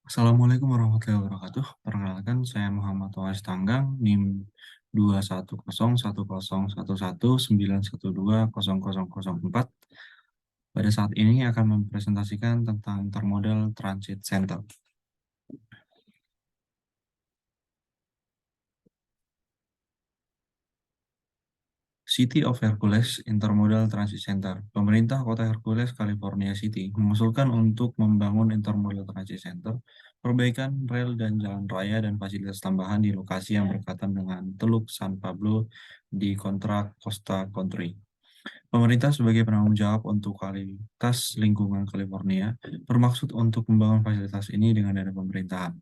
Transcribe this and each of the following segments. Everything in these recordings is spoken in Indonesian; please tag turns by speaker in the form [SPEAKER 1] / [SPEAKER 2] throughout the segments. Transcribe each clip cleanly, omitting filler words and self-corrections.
[SPEAKER 1] Assalamualaikum warahmatullahi wabarakatuh. Perkenalkan, saya Muhammad Tawais Tanggang, NIM 210111191200004. Pada saat ini akan mempresentasikan tentang intermodal transit center. City of Hercules Intermodal Transit Center. Pemerintah Kota Hercules, California City, mengusulkan untuk membangun Intermodal Transit Center, perbaikan rel dan jalan raya dan fasilitas tambahan di lokasi yang berdekatan dengan Teluk San Pablo di Contra Costa Country. Pemerintah sebagai penanggung jawab untuk kualitas lingkungan California bermaksud untuk membangun fasilitas ini dengan dana pemerintahan.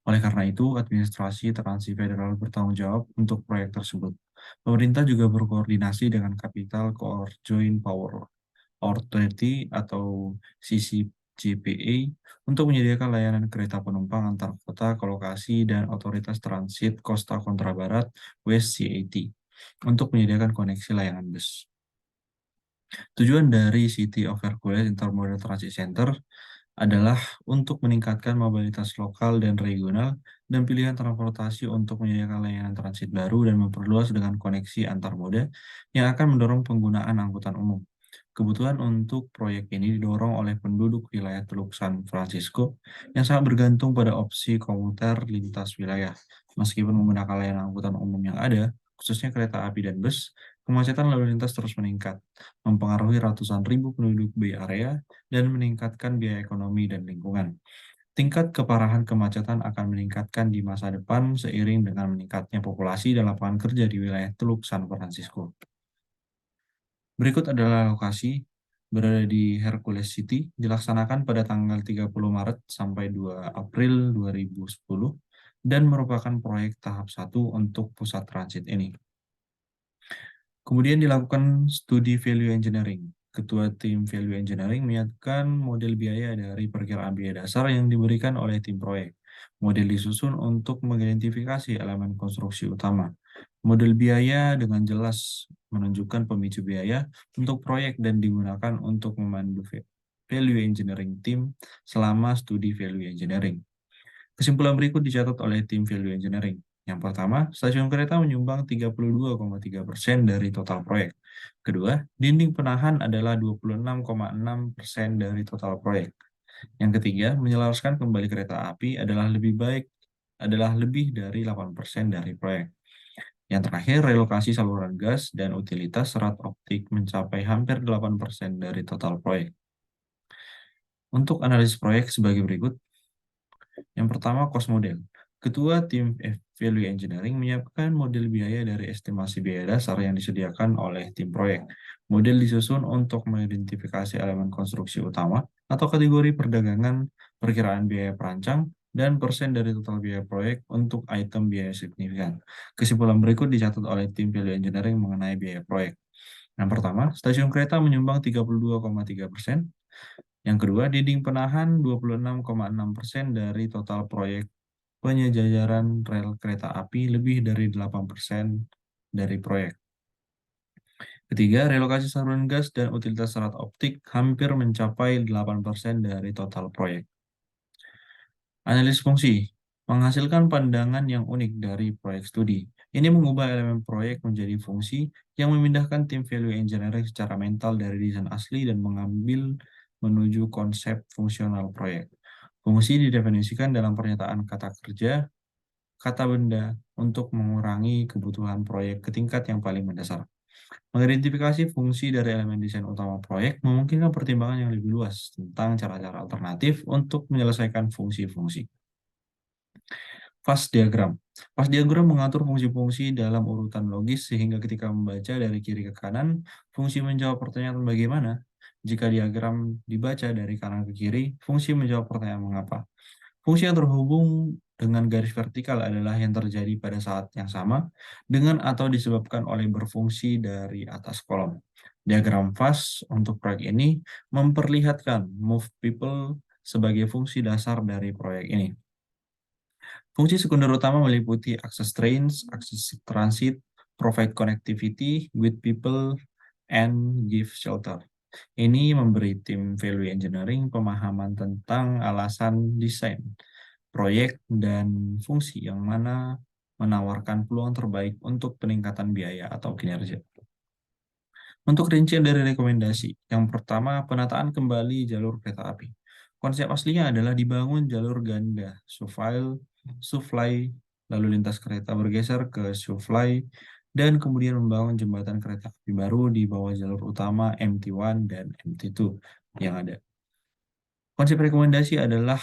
[SPEAKER 1] Oleh karena itu, administrasi transit federal bertanggung jawab untuk proyek tersebut. Pemerintah juga berkoordinasi dengan Capital Core Joint Power Authority atau CCJPA untuk menyediakan layanan kereta penumpang antar kota ke lokasi dan Otoritas Transit Costa Contra Barat West CAT untuk menyediakan koneksi layanan bus. Tujuan dari City of Hercules Intermodal Transit Center adalah untuk meningkatkan mobilitas lokal dan regional dan pilihan transportasi untuk menyediakan layanan transit baru dan memperluas dengan koneksi antar moda yang akan mendorong penggunaan angkutan umum. Kebutuhan untuk proyek ini didorong oleh penduduk wilayah Teluk San Francisco yang sangat bergantung pada opsi komuter lintas wilayah. Meskipun menggunakan layanan angkutan umum yang ada, khususnya kereta api dan bus, kemacetan lalu lintas terus meningkat, mempengaruhi ratusan ribu penduduk Bay Area dan meningkatkan biaya ekonomi dan lingkungan. Tingkat keparahan kemacetan akan meningkatkan di masa depan seiring dengan meningkatnya populasi dan lapangan kerja di wilayah Teluk San Francisco. Berikut adalah lokasi berada di Hercules City, dilaksanakan pada tanggal 30 Maret sampai 2 April 2010 dan merupakan proyek tahap 1 untuk pusat transit ini. Kemudian dilakukan studi value engineering. Ketua tim value engineering menyatakan model biaya dari perkiraan biaya dasar yang diberikan oleh tim proyek. Model disusun untuk mengidentifikasi elemen konstruksi utama. Model biaya dengan jelas menunjukkan pemicu biaya untuk proyek dan digunakan untuk memandu value engineering tim selama studi value engineering. Kesimpulan berikut dicatat oleh tim value engineering. Yang pertama, stasiun kereta menyumbang 32,3% dari total proyek. Kedua, dinding penahan adalah 26,6% dari total proyek. Yang ketiga, menyelaraskan kembali kereta api adalah lebih dari 8% dari proyek. Yang terakhir, relokasi saluran gas dan utilitas serat optik mencapai hampir 8% dari total proyek. Untuk analisis proyek sebagai berikut. Yang pertama, cost model. Ketua tim value engineering menyiapkan model biaya dari estimasi biaya dasar yang disediakan oleh tim proyek. Model disusun untuk mengidentifikasi elemen konstruksi utama atau kategori perdagangan, perkiraan biaya perancang, dan persen dari total biaya proyek untuk item biaya signifikan. Kesimpulan berikut dicatat oleh tim value engineering mengenai biaya proyek. Yang pertama, stasiun kereta menyumbang 32,3%. Yang kedua, dinding penahan 26,6% dari total proyek penyejajaran rel kereta api lebih dari 8% dari proyek. Ketiga, relokasi saluran gas dan utilitas serat optik hampir mencapai 8% dari total proyek. Analisis fungsi menghasilkan pandangan yang unik dari proyek studi. Ini mengubah elemen proyek menjadi fungsi yang memindahkan tim value engineering secara mental dari desain asli dan mengambil menuju konsep fungsional proyek. Fungsi didefinisikan dalam pernyataan kata kerja, kata benda untuk mengurangi kebutuhan proyek ke tingkat yang paling mendasar. Mengidentifikasi fungsi dari elemen desain utama proyek memungkinkan pertimbangan yang lebih luas tentang cara-cara alternatif untuk menyelesaikan fungsi-fungsi. Fast diagram. Fast diagram mengatur fungsi-fungsi dalam urutan logis sehingga ketika membaca dari kiri ke kanan, fungsi menjawab pertanyaan bagaimana. Jika diagram dibaca dari kanan ke kiri, fungsi menjawab pertanyaan mengapa. Fungsi yang terhubung dengan garis vertikal adalah yang terjadi pada saat yang sama dengan atau disebabkan oleh berfungsi dari atas kolom. Diagram fast untuk proyek ini memperlihatkan move people sebagai fungsi dasar dari proyek ini. Fungsi sekunder utama meliputi akses trains, akses transit, provide connectivity with people, and give shelter. Ini memberi tim value engineering pemahaman tentang alasan desain, proyek, dan fungsi yang mana menawarkan peluang terbaik untuk peningkatan biaya atau kinerja. Untuk rincian dari rekomendasi, yang pertama penataan kembali jalur kereta api. Konsep aslinya adalah dibangun jalur ganda, SUFLY, lalu lintas kereta bergeser ke SUFLY, dan kemudian membangun jembatan kereta api baru di bawah jalur utama MT1 dan MT2 yang ada. Konsep rekomendasi adalah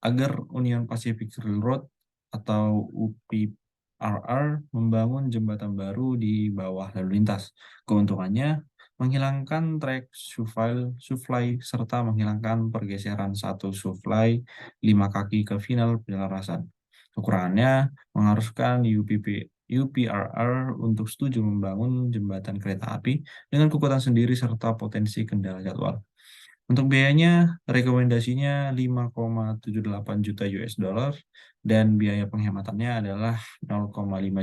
[SPEAKER 1] agar Union Pacific Railroad atau UPRR membangun jembatan baru di bawah lalu lintas. Keuntungannya, menghilangkan trek SUFLY serta menghilangkan pergeseran satu SUFLY 5 kaki ke final penyelarasan. Kekurangannya, mengharuskan UPRR untuk setuju membangun jembatan kereta api dengan kekuatan sendiri serta potensi kendala jadwal. Untuk biayanya, rekomendasinya 5,78 juta US dollar dan biaya penghematannya adalah 0,5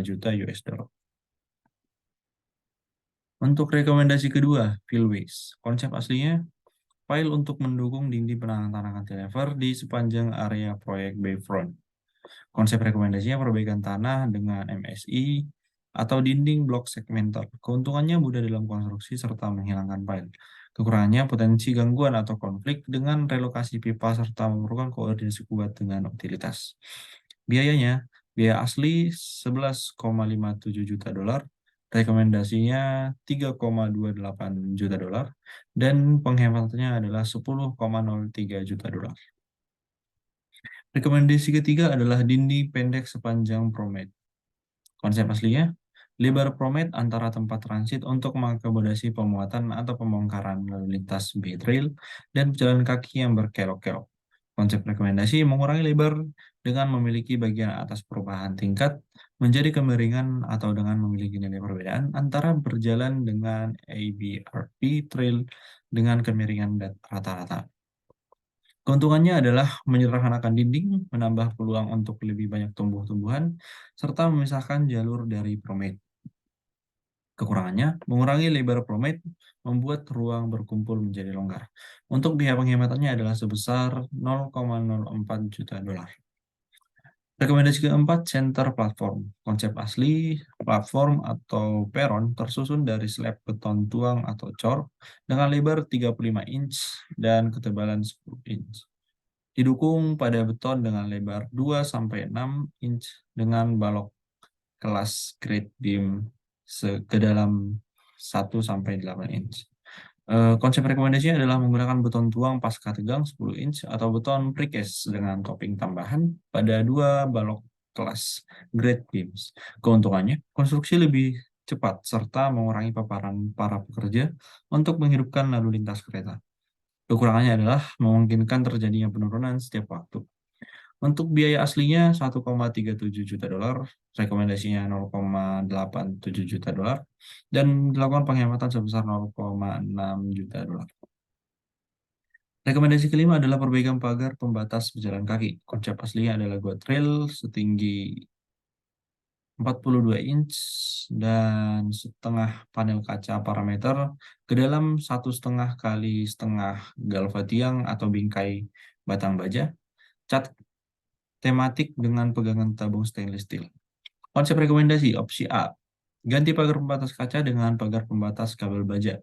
[SPEAKER 1] juta US dollar. Untuk rekomendasi kedua, Fieldways. Konsep aslinya, file untuk mendukung dinding penahan cantilever di sepanjang area proyek Bayfront. Konsep rekomendasinya perbaikan tanah dengan MSI atau dinding blok segmental. Keuntungannya mudah dalam konstruksi serta menghilangkan pile. Kekurangannya potensi gangguan atau konflik dengan relokasi pipa serta memerlukan koordinasi kuat dengan utilitas. Biayanya, biaya asli 11,57 juta dolar, rekomendasinya 3,28 juta dolar, dan penghematannya adalah 10,03 juta dolar. Rekomendasi ketiga adalah dinding pendek sepanjang Promet. Konsep aslinya, lebar Promet antara tempat transit untuk mengakomodasi pemuatan atau pembongkaran lalu lintas B-Trail dan pejalan kaki yang berkelok-kelok. Konsep rekomendasi mengurangi lebar dengan memiliki bagian atas perubahan tingkat menjadi kemiringan atau dengan memiliki nilai perbedaan antara berjalan dengan ABRP Trail dengan kemiringan rata-rata. Keuntungannya adalah menyederhanakan dinding, menambah peluang untuk lebih banyak tumbuh-tumbuhan, serta memisahkan jalur dari Promet. Kekurangannya, mengurangi lebar Promet, membuat ruang berkumpul menjadi longgar. Untuk biaya penghematannya adalah sebesar 0,04 juta dolar. Rekomendasi keempat, center platform. Konsep asli, platform atau peron tersusun dari slab beton tuang atau cor dengan lebar 35 inch dan ketebalan 10 inch. Didukung pada beton dengan lebar 2-6 inch dengan balok kelas grade beam ke dalam 1-8 inch. Konsep rekomendasinya adalah menggunakan beton tuang pasca tegang 10 inch atau beton precast dengan topping tambahan pada 2 balok kelas grade beams. Keuntungannya, konstruksi lebih cepat serta mengurangi paparan para pekerja untuk menghidupkan lalu lintas kereta. Kekurangannya adalah memungkinkan terjadinya penurunan setiap waktu. Untuk biaya aslinya 1,37 juta dolar, rekomendasinya 0,87 juta dolar, dan dilakukan penghematan sebesar 0,6 juta dolar. Rekomendasi kelima adalah perbaikan pagar pembatas pejalan kaki. Konsep aslinya adalah guardrail trail setinggi 42 inch dan setengah panel kaca parameter ke dalam 1,5 kali setengah galva tiang atau bingkai batang baja, cat tematik dengan pegangan tabung stainless steel. Konsep rekomendasi opsi A, ganti pagar pembatas kaca dengan pagar pembatas kabel baja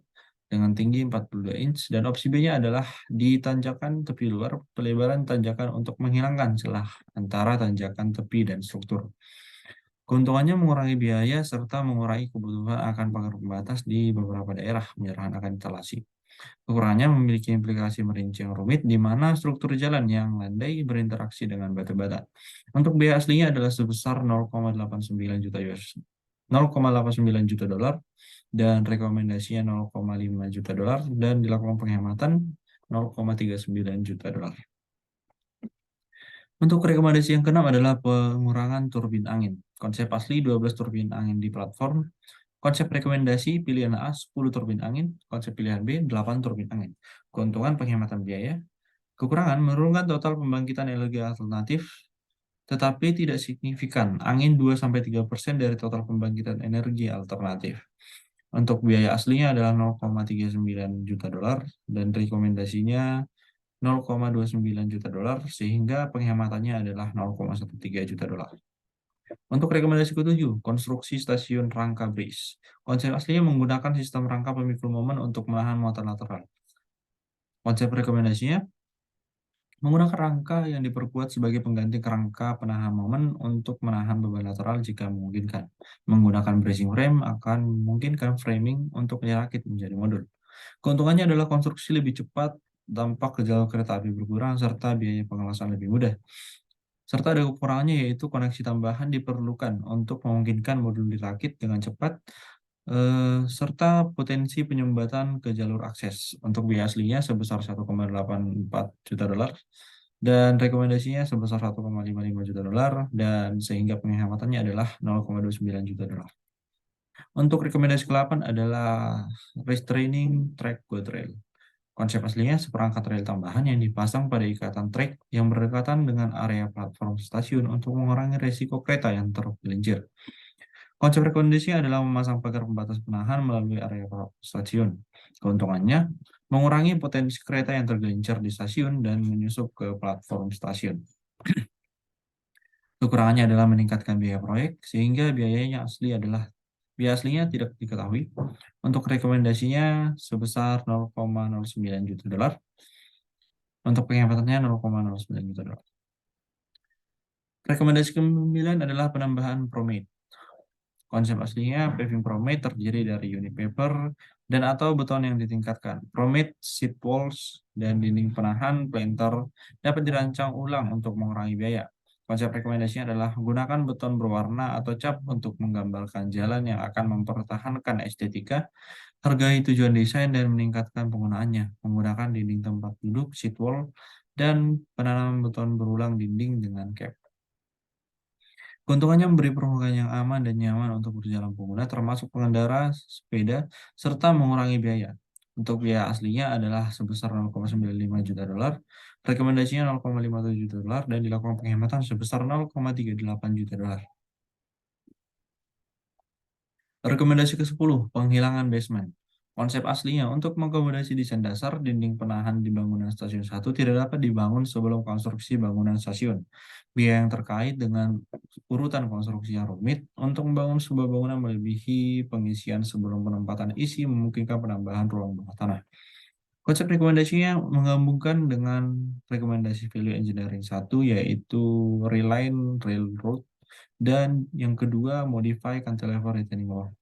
[SPEAKER 1] dengan tinggi 42 inch, dan opsi B-nya adalah di tanjakan tepi luar pelebaran tanjakan untuk menghilangkan celah antara tanjakan tepi dan struktur. Keuntungannya mengurangi biaya serta mengurangi kebutuhan akan pagar pembatas di beberapa daerah menyederhanakan instalasi. Kekurangannya memiliki implikasi merinci yang rumit di mana struktur jalan yang landai berinteraksi dengan batu bata. Untuk biaya aslinya adalah sebesar 0,89 juta US, 0,89 juta dolar, dan rekomendasinya 0,5 juta dolar, dan dilakukan penghematan 0,39 juta dolar. Untuk rekomendasi yang keenam adalah pengurangan turbin angin. Konsep asli 12 turbin angin di platform. Konsep rekomendasi pilihan A 10 turbin angin, konsep pilihan B 8 turbin angin. Keuntungan penghematan biaya. Kekurangan menurunkan total pembangkitan energi alternatif, tetapi tidak signifikan. Angin 2-3% dari total pembangkitan energi alternatif. Untuk biaya aslinya adalah 0,39 juta dolar dan rekomendasinya 0,29 juta dolar sehingga penghematannya adalah 0,13 juta dolar. Untuk rekomendasi ketujuh, konstruksi stasiun rangka bris. Konsep aslinya menggunakan sistem rangka pemikul momen untuk menahan muatan lateral. Konsep rekomendasinya menggunakan rangka yang diperkuat sebagai pengganti kerangka penahan momen untuk menahan beban lateral jika memungkinkan. Menggunakan bracing frame akan memungkinkan framing untuk dirakit menjadi modul. Keuntungannya adalah konstruksi lebih cepat, dampak ke jalur kereta api berkurang, serta biaya pengawasan lebih mudah. Serta ada kekurangannya yaitu koneksi tambahan diperlukan untuk memungkinkan modul dirakit dengan cepat, serta potensi penyumbatan ke jalur akses. Untuk biaya aslinya sebesar 1,84 juta dolar dan rekomendasinya sebesar 1,55 juta dolar dan sehingga penghematannya adalah 0,29 juta dolar. Untuk rekomendasi ke-8 adalah restraining track guardrail. Konsep aslinya seperangkat rel tambahan yang dipasang pada ikatan trek yang berdekatan dengan area platform stasiun untuk mengurangi resiko kereta yang tergelincir. Konsep rekomendasinya adalah memasang pagar pembatas penahan melalui area stasiun. Keuntungannya, mengurangi potensi kereta yang tergelincir di stasiun dan menyusup ke platform stasiun. Kekurangannya adalah meningkatkan biaya proyek, sehingga biaya aslinya tidak diketahui. Untuk rekomendasinya sebesar 0,09 juta dolar. Untuk penghematannya 0,09 juta dolar. Rekomendasi ke-9 adalah penambahan promate. Konsep aslinya paving promate terdiri dari unit paper dan atau beton yang ditingkatkan. Promate, seat walls, dan dinding penahan planter dapat dirancang ulang untuk mengurangi biaya. Konsep rekomendasinya adalah gunakan beton berwarna atau cat untuk menggambarkan jalan yang akan mempertahankan estetika, hargai tujuan desain, dan meningkatkan penggunaannya. Menggunakan dinding tempat duduk, seat wall, dan penanaman beton berulang dinding dengan cap. Keuntungannya memberi permukaan yang aman dan nyaman untuk berjalan pengguna, termasuk pengendara sepeda, serta mengurangi biaya. Untuk biaya aslinya adalah sebesar 0,95 juta dolar, rekomendasinya 0,57 juta dolar, dan dilakukan penghematan sebesar 0,38 juta dolar. Rekomendasi ke-10, penghilangan basement. Konsep aslinya untuk mengakomodasi desain dasar, dinding penahan di bangunan stasiun 1 tidak dapat dibangun sebelum konstruksi bangunan stasiun. Biaya yang terkait dengan urutan konstruksi yang rumit untuk membangun sebuah bangunan melebihi pengisian sebelum penempatan isi memungkinkan penambahan ruang bawah tanah. Konsep rekomendasinya menggabungkan dengan rekomendasi value engineering 1 yaitu reline railroad dan yang kedua modify cantilever retaining wall.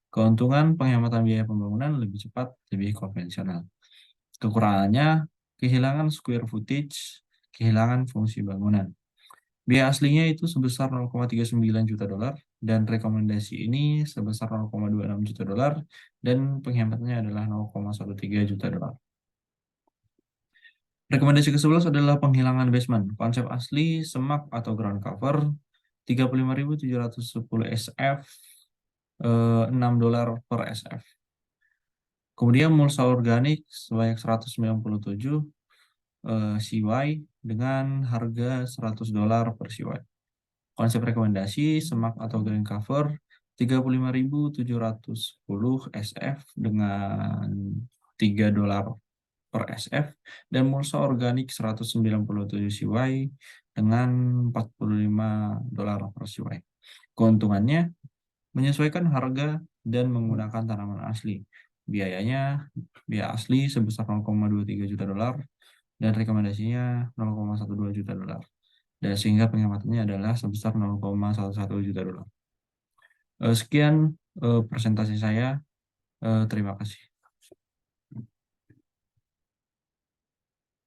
[SPEAKER 1] Keuntungan penghematan biaya pembangunan lebih cepat, lebih konvensional. Kekurangannya, kehilangan square footage, kehilangan fungsi bangunan. Biaya aslinya itu sebesar 0,39 juta dolar dan rekomendasi ini sebesar 0,26 juta dolar dan penghematannya adalah 0,13 juta dolar. Rekomendasi ke-11 adalah penghilangan basement. Konsep asli semak atau ground cover 35.710 SF, 6 dolar per SF. Kemudian mulsa organik sebanyak 197 CY dengan harga 100 dolar per CY. Konsep rekomendasi semak atau ground cover 35.710 SF dengan 3 dolar per SF dan mulsa organik 197 CY dengan 45 dolar per CY. Keuntungannya menyesuaikan harga dan menggunakan tanaman asli. Biaya asli sebesar 0,23 juta dolar dan rekomendasinya 0,12 juta dolar. Dan sehingga penghematannya adalah sebesar 0,11 juta dolar. Sekian presentasi saya. Terima kasih.